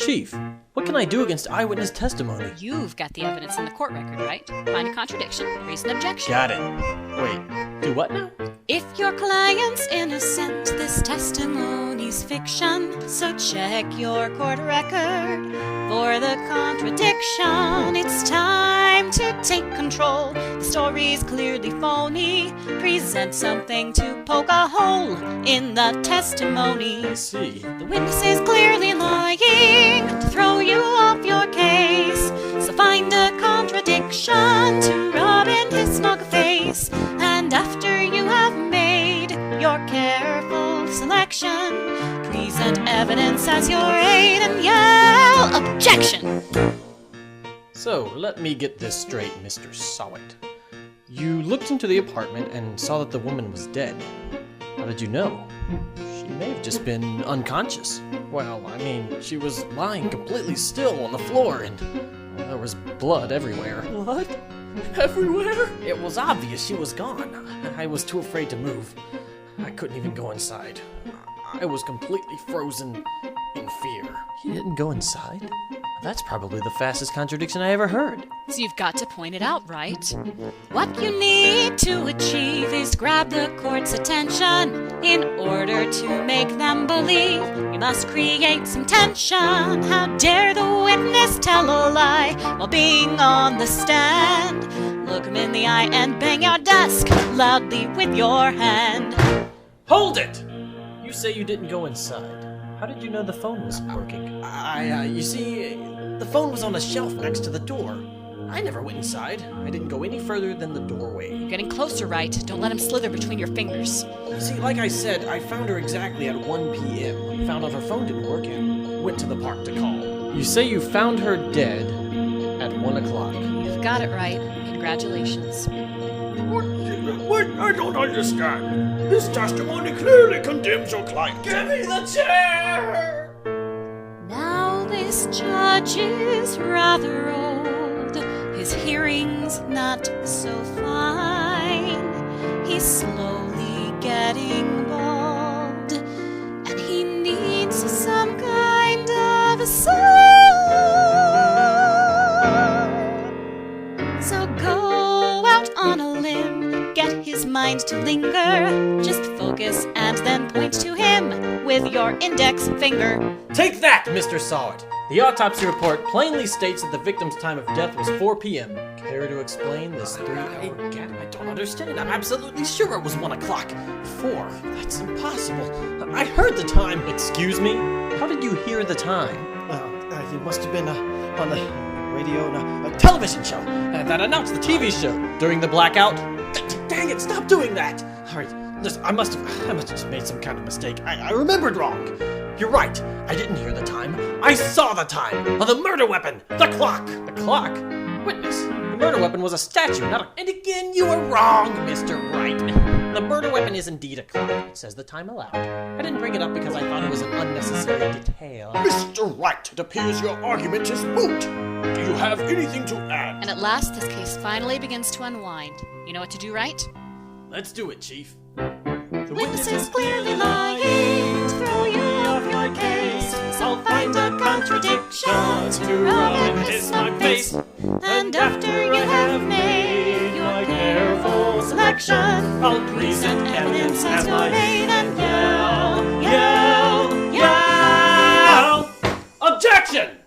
Chief, what can I do against eyewitness testimony? You've got the evidence in the court record, right? Find a contradiction, raise an objection. Got it. Wait, do what now? If your client's innocent, this testimony's fiction. So check your court record for the contradiction. It's time to take control. The story's clearly phony. Present something to poke a hole in the testimony. I see. The witness is clearly lying to throw you off your case. So find a contradiction to rub in his smug face. And after you have made your careful selection, present evidence as your aid and yell objection. So, let me get this straight, Mr. Sawit. You looked into the apartment and saw that the woman was dead. How did you know? She may have just been unconscious. Well, I mean, she was lying completely still on the floor and there was blood everywhere. What? Everywhere? It was obvious she was gone. I was too afraid to move. I couldn't even go inside. I was completely frozen in fear. You didn't go inside? That's probably the fastest contradiction I ever heard. So you've got to point it out, right? What you need to achieve is grab the court's attention. In order to make them believe, you must create some tension. How dare the witness tell a lie while being on the stand? Look him in the eye and bang your desk loudly with your hand. Hold it! You say you didn't go inside. How did you know the phone wasn't working? You see, the phone was on a shelf next to the door. I never went inside. I didn't go any further than the doorway. You're getting closer, Wright. Don't let him slither between your fingers. You see, like I said, I found her exactly at 1 p.m. Found out her phone didn't work and went to the park to call. You say you found her dead at 1 o'clock. You've got it right. Congratulations. What? I don't understand. This testimony clearly condemns your client. Give me the chair! Now this judge is rather old. His hearing's not so fine. He's slowly getting bald, and he needs some kind of a So go out on a limb, get his mind to linger. Just focus and then point to him with your index finger. Take that, Mr. Sawit! The autopsy report plainly states that the victim's time of death was 4 p.m. Care to explain this 3-hour gap? I don't understand. I'm absolutely sure it was 1 o'clock. 4? That's impossible. I heard the time. Excuse me? How did you hear the time? It must have been on the radio, A television show that announced the TV show during the blackout. Dang it, stop doing that! Alright, listen, I must have just made some kind of mistake. I remembered wrong. You're right, I didn't hear the time. I saw the time! The murder weapon! The clock! The clock? Witness, the murder weapon was a statue, not a... And again, you were wrong, Mr. Wright. The murder weapon is indeed a clock. It says the time allowed. I didn't bring it up because I thought it was an unnecessary detail. Mr. Wright, it appears your argument is moot. Do you have anything to add? And at last, this case finally begins to unwind. You know what to do, right? Let's do it, Chief. The witness is clearly lying to throw you off your case. So find a contradiction to rub in his smug face. And after you have made your careful selection, I'll present evidence as your aid and yell, yell, yell. Objection!